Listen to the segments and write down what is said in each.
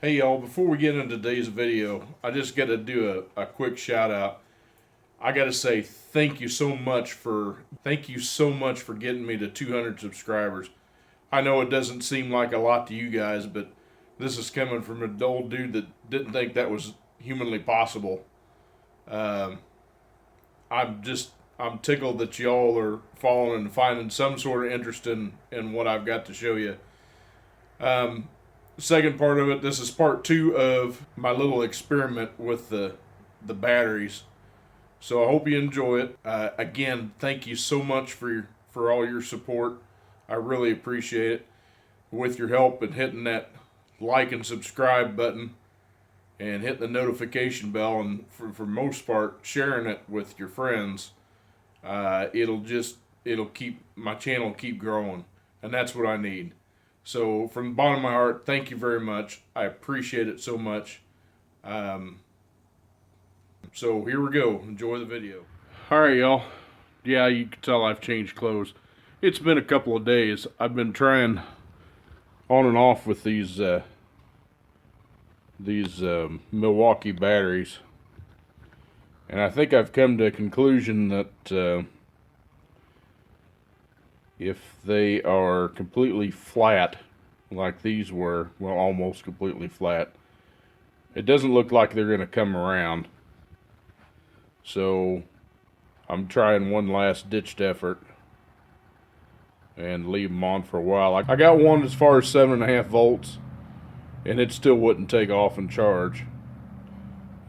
Hey y'all, before we get into today's video, I just got to do a quick shout out. I got to say thank you so much for getting me to 200 subscribers. I know it doesn't seem like a lot to you guys, but this is coming from an old dude that didn't think that was humanly possible. Um, I'm tickled that y'all are following and finding some sort of interest in what I've got to show you. Um, Second part of it, this is part two of my little experiment with the batteries. So I hope you enjoy it. Again, thank you so much for all your support. I really appreciate it. With your help and hitting that like and subscribe button and hitting the notification bell, and for most part sharing it with your friends, it'll keep my channel keep growing, and that's what I need. So from the bottom of my heart, thank you very much. I appreciate it so much. Um, so here we go. Enjoy the video. All right, y'all. Yeah, you can tell I've changed clothes. It's been a couple of days. I've been trying on and off with these Milwaukee batteries, and I think I've come to a conclusion that if they are completely flat, like these were, well, almost completely flat, it doesn't look like they're going to come around. So I'm trying one last ditched effort and leave them on for a while. I got one as far as 7.5 volts, and it still wouldn't take off and charge.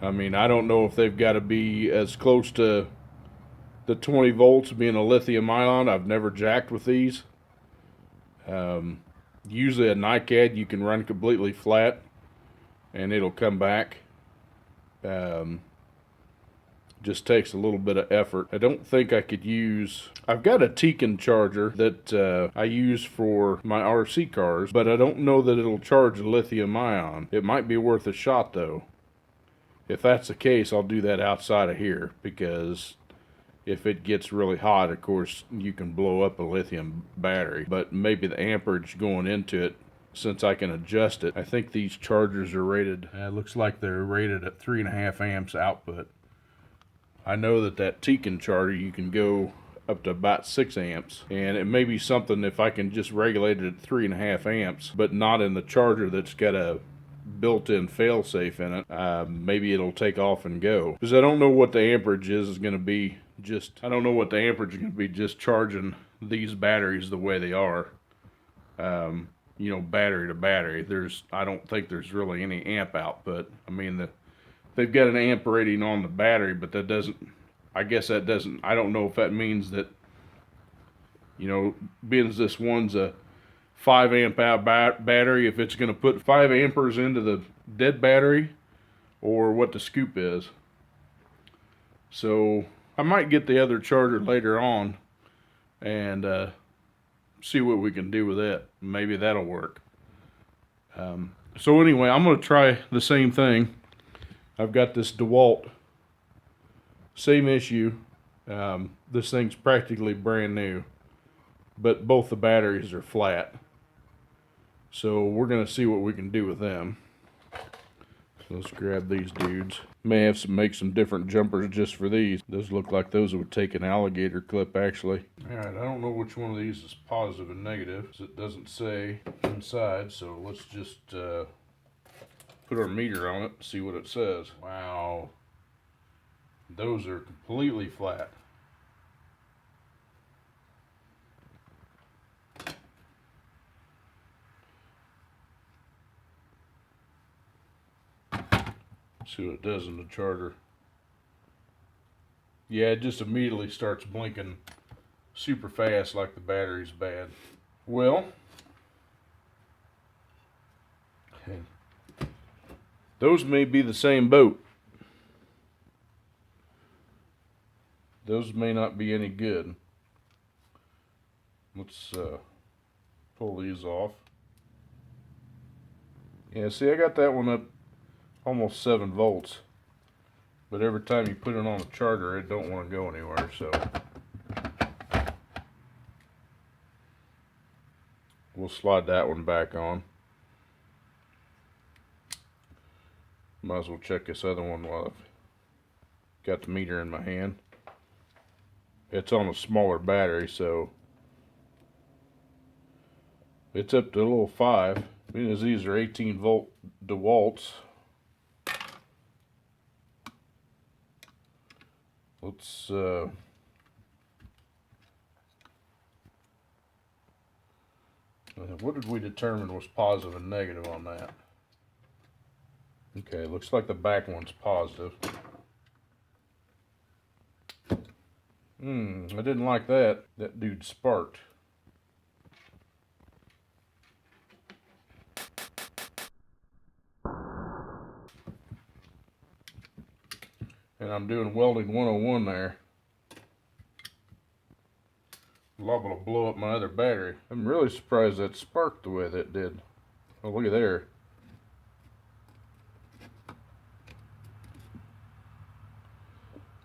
I mean, I don't know if they've got to be as close to the 20 volts being a lithium ion. I've never jacked with these. Usually a NiCad you can run completely flat and it'll come back. Just takes a little bit of effort. I don't think I could use... I've got a Tekin charger that I use for my RC cars, but I don't know that it'll charge a lithium ion. It might be worth a shot though. If that's the case, I'll do that outside of here, because if it gets really hot, of course, you can blow up a lithium battery. But maybe the amperage going into it, since I can adjust it. I think these chargers are rated, it looks like they're rated at 3.5 amps output. I know that Tekin charger, you can go up to about 6 amps. And it may be something if I can just regulate it at 3.5 amps, but not in the charger that's got a built-in fail-safe in it. Maybe it'll take off and go. Because I don't know what the amperage is going to be. I don't know what the amperage is going to be just charging these batteries the way they are. You know, battery to battery. I don't think there's really any amp output. I mean, they've got an amp rating on the battery, but that doesn't, I guess that doesn't, I don't know if that means that, you know, being this one's a 5 amp hour battery, if it's going to put 5 amperes into the dead battery, or what the scoop is. So I might get the other charger later on and see what we can do with it. Maybe that'll work. So anyway, I'm going to try the same thing. I've got this Dewalt, same issue. This thing's practically brand new, but both the batteries are flat. So we're going to see what we can do with them. So let's grab these dudes. May have to make some different jumpers just for these. Those look like those would take an alligator clip, actually. Alright, I don't know which one of these is positive and negative, because it doesn't say inside. So let's just put our meter on it and see what it says. Wow. Those are completely flat. See what it does in the charger. Yeah, it just immediately starts blinking super fast like the battery's bad. Well, those may be the same boat. Those may not be any good. Let's pull these off. Yeah, see, I got that one up almost 7 volts. But every time you put it on a charger, it don't want to go anywhere, so we'll slide that one back on. Might as well check this other one while I've got the meter in my hand. It's on a smaller battery, so it's up to a little 5. Because these are 18 volt Dewalts. Let's what did we determine was positive and negative on that? Okay, looks like the back one's positive. I didn't like that. That dude sparked. And I'm doing welding 101 there. Liable to blow up my other battery. I'm really surprised that sparked the way that did. Oh, look at there.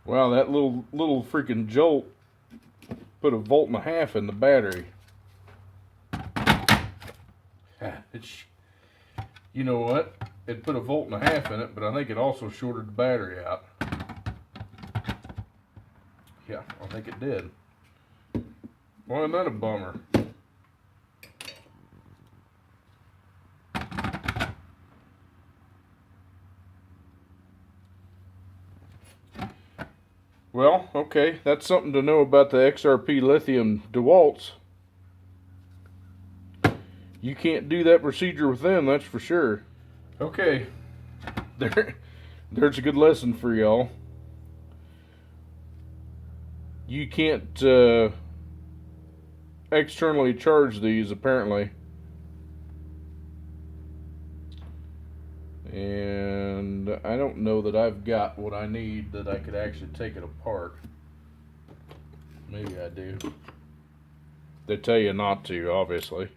Wow, that little freaking jolt put 1.5 volts in the battery. You know what? It put 1.5 volts in it, but I think it also shorted the battery out. Yeah, I think it did. Why isn't that a bummer? Well, okay, that's something to know about the XRP lithium Dewalts. You can't do that procedure with them, that's for sure. Okay, there's a good lesson for y'all. You can't externally charge these, apparently. And I don't know that I've got what I need that I could actually take it apart. Maybe I do. They tell you not to, obviously.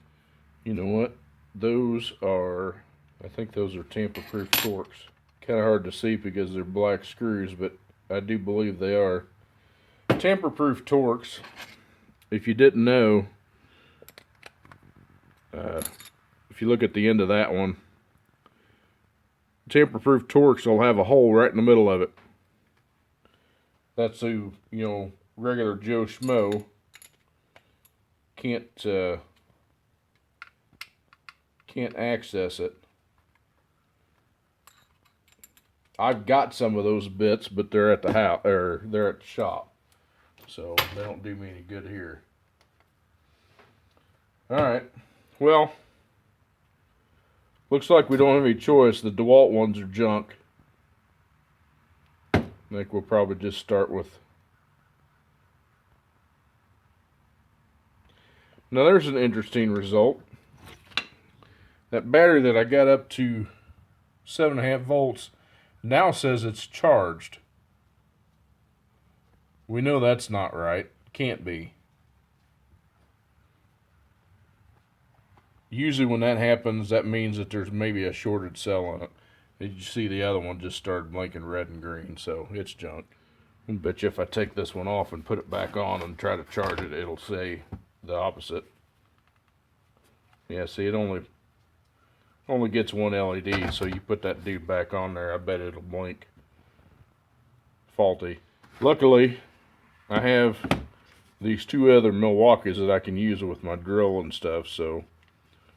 You know what? Those are, I think those are tamper-proof Torx. Kind of hard to see because they're black screws, but I do believe they are. Tamper-proof Torx, if you didn't know, if you look at the end of that one, tamper-proof Torx will have a hole right in the middle of it. That's who, you know, regular Joe Schmo can't access it. I've got some of those bits, but they're at the house, or they're at the shop, so they don't do me any good here. All right, well, looks like we don't have any choice. The Dewalt ones are junk. I think we'll probably just start with. Now there's an interesting result. That battery that I got up to 7.5 volts now says it's charged. We know that's not right. Can't be. Usually when that happens, that means that there's maybe a shorted cell on it. As you see, the other one just started blinking red and green, so it's junk. I bet you if I take this one off and put it back on and try to charge it, it'll say the opposite. Yeah, see, it only gets one LED, so you put that dude back on there, I bet it'll blink. Faulty. Luckily, I have these 2 other Milwaukees that I can use with my drill and stuff, so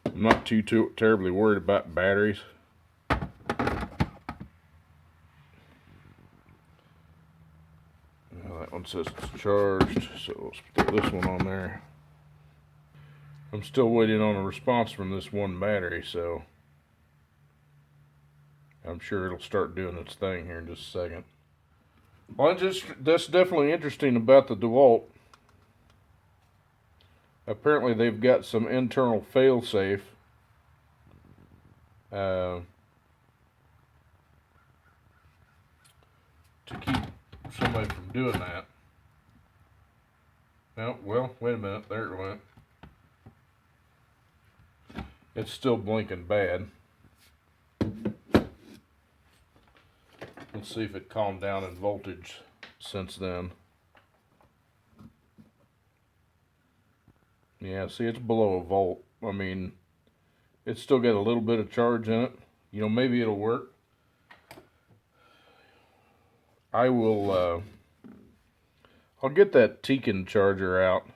I'm not too terribly worried about batteries. That one says it's charged, so let's put this one on there. I'm still waiting on a response from this one battery, so I'm sure it'll start doing its thing here in just a second. Well, that's definitely interesting about the Dewalt. Apparently they've got some internal fail-safe to keep somebody from doing that. Oh, well, wait a minute, there it went. It's still blinking bad. Let's see if it calmed down in voltage since then. Yeah, see, it's below 1 volt. I mean, it's still got a little bit of charge in it. You know, maybe it'll work. I will, I'll get that Tekin charger out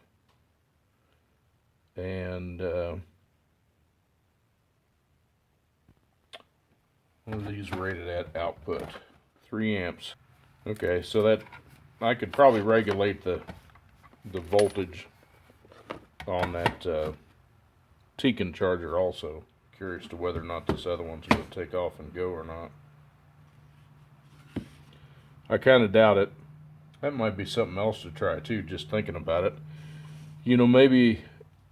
and, what are these rated at output? 3 amps. Okay, so that, I could probably regulate the voltage on that Tekin charger also. Curious to whether or not this other one's going to take off and go or not. I kind of doubt it. That might be something else to try too, just thinking about it. You know, maybe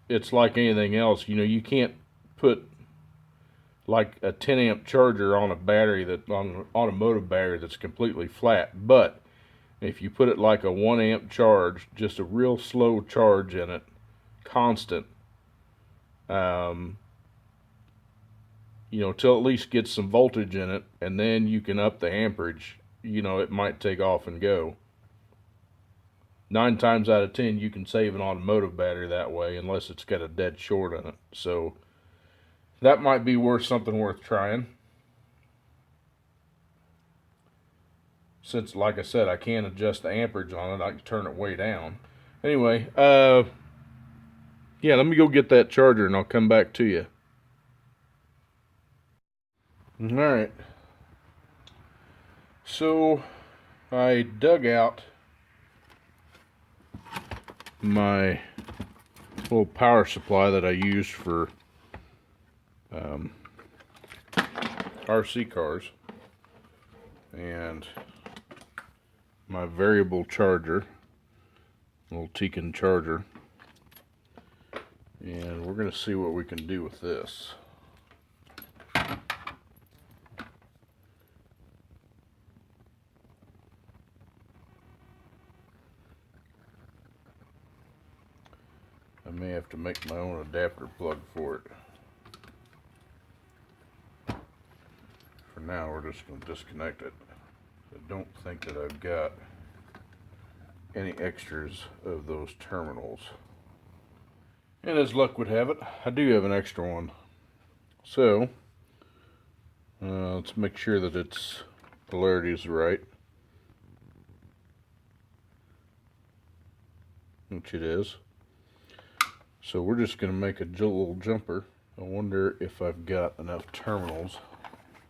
it's like anything else. You know, you can't put like a 10 amp charger on a battery that, on an automotive battery that's completely flat. But if you put it like a 1 amp charge, just a real slow charge in it, constant, you know, till at least get some voltage in it, and then you can up the amperage, you know, it might take off and go. 9 times out of 10 you can save an automotive battery that way, unless it's got a dead short in it. So that might be something worth trying. Since, like I said, I can't adjust the amperage on it, I can turn it way down. Anyway, yeah, let me go get that charger and I'll come back to you. Alright, so I dug out my little power supply that I used for RC cars, and my variable charger, little Tekin charger, and we're going to see what we can do with this. I may have to make my own adapter plug for it. For now, we're just going to disconnect it. I don't think that I've got any extras of those terminals. And as luck would have it, I do have an extra one. So, let's make sure that its polarity is right. Which it is. So we're just going to make a little jumper. I wonder if I've got enough terminals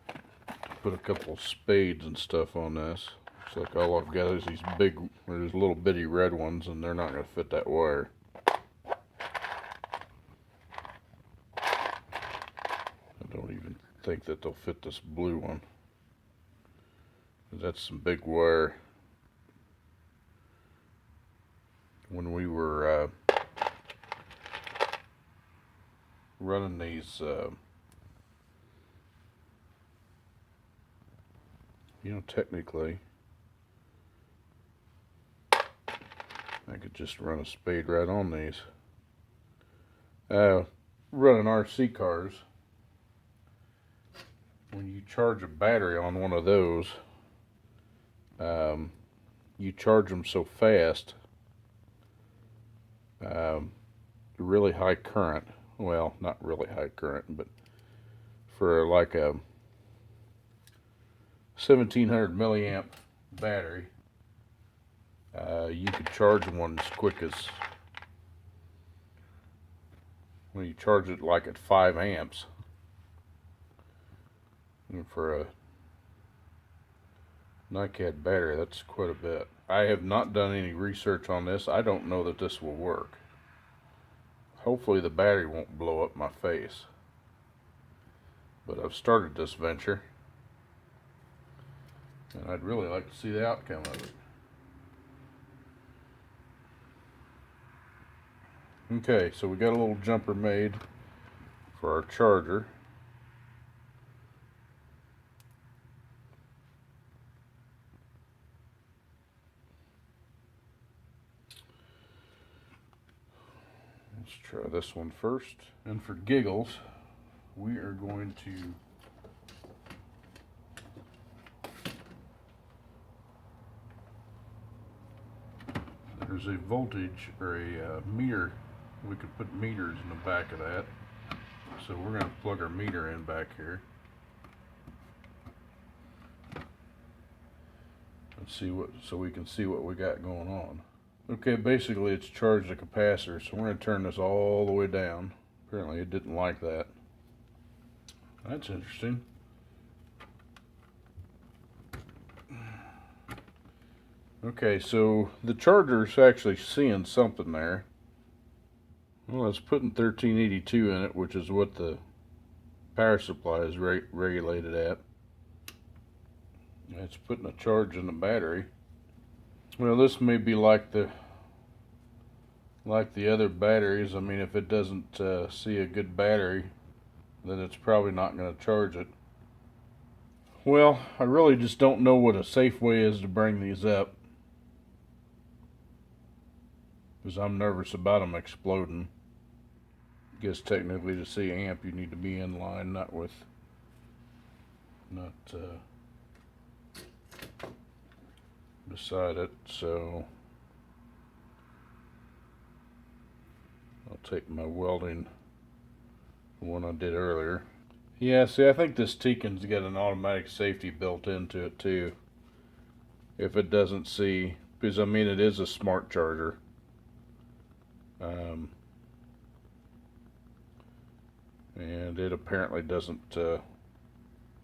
to put a couple of spades and stuff on this. Looks like all I've got is these big, or these little bitty red ones, and they're not going to fit that wire. I don't even think that they'll fit this blue one. That's some big wire. When we were running these, you know, technically I could just run a spade right on these. Running RC cars, when you charge a battery on one of those, you charge them so fast, really high current. Well, not really high current, but for like a 1700 milliamp battery, you could charge one as quick as, when you charge it like at 5 amps. And for a NiCad battery, that's quite a bit. I have not done any research on this. I don't know that this will work. Hopefully the battery won't blow up my face. But I've started this venture, and I'd really like to see the outcome of it. Okay, so we got a little jumper made for our charger. Let's try this one first. And for giggles, we are going to there's a voltage or a meter. We could put meters in the back of that. So we're going to plug our meter in back here. Let's see so we can see what we got going on. Okay, basically it's charged the capacitor, so we're going to turn this all the way down. Apparently it didn't like that. That's interesting. Okay, so the charger's actually seeing something there. Well, it's putting 1382 in it, which is what the power supply is regulated at. It's putting a charge in the battery. Well, this may be like the other batteries. I mean, if it doesn't see a good battery, then it's probably not going to charge it. Well, I really just don't know what a safe way is to bring these up, because I'm nervous about them exploding. I guess technically to see amp you need to be in line, not beside it. So I'll take my welding, the one I did earlier. Yeah, see, I think this Tekin's got an automatic safety built into it too. If it doesn't see, because I mean it is a smart charger. And it apparently doesn't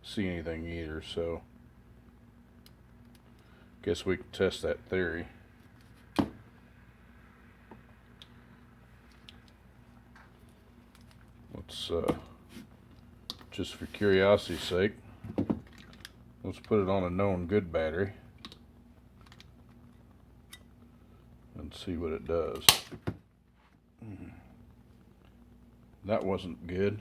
see anything either, so guess we can test that theory. Let's just for curiosity's sake, let's put it on a known good battery and see what it does. That wasn't good.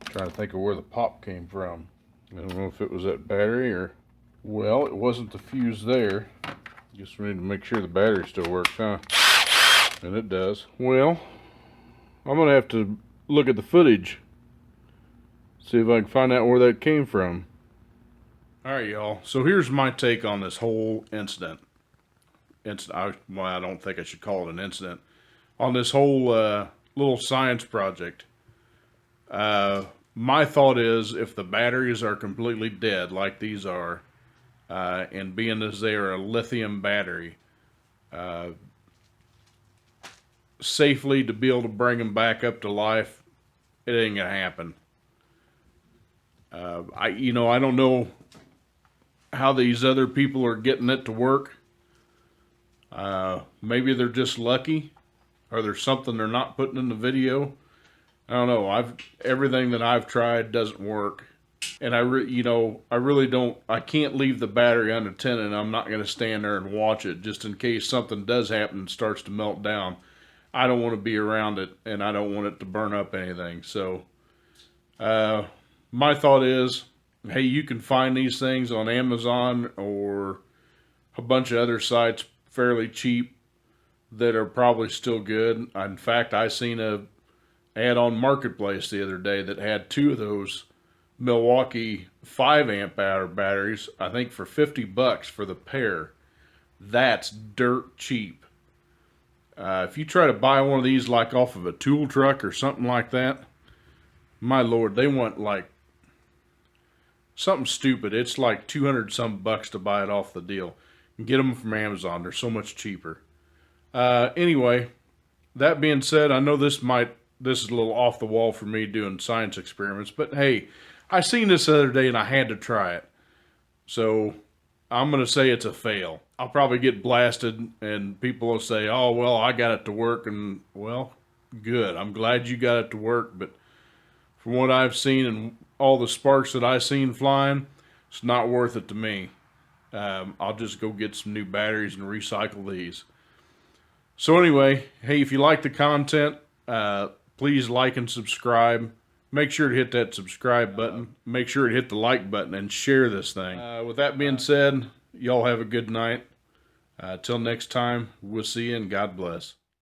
Trying to think of where the pop came from. I don't know if it was that battery or... Well, it wasn't the fuse there. Guess we need to make sure the battery still works, huh? And it does. Well, I'm gonna have to look at the footage, see if I can find out where that came from. Alright, y'all, so here's my take on this whole incident. Well, I don't think I should call it an incident. On this whole little science project. My thought is, if the batteries are completely dead, like these are, and being as they are a lithium battery, safely to be able to bring them back up to life, it ain't gonna happen. I don't know how these other people are getting it to work. Maybe they're just lucky, or there's something they're not putting in the video. I don't know. Everything that I've tried doesn't work, and I really don't. I can't leave the battery unattended. I'm not going to stand there and watch it just in case something does happen and starts to melt down. I don't want to be around it, and I don't want it to burn up anything. So, my thought is, hey, you can find these things on Amazon or a bunch of other sites fairly cheap that are probably still good. In fact, I seen a ad on Marketplace the other day that had 2 of those Milwaukee 5 amp hour batteries, I think for $50 for the pair. That's dirt cheap. If you try to buy one of these like off of a tool truck or something like that, my lord, they want like something stupid. It's like 200 some bucks to buy it off the deal. You can get them from Amazon. They're so much cheaper. Anyway, that being said, I know this is a little off the wall for me doing science experiments, but hey, I seen this the other day and I had to try it. So I'm going to say it's a fail. I'll probably get blasted and people will say, oh, well, I got it to work, and well, good. I'm glad you got it to work, but from what I've seen and all the sparks that I've seen flying, it's not worth it to me. I'll just go get some new batteries and recycle these. So anyway, hey, if you like the content, please like and subscribe. Make sure to hit that subscribe button. Make sure to hit the like button and share this thing. With that being said, y'all have a good night. Till next time, we'll see you and God bless.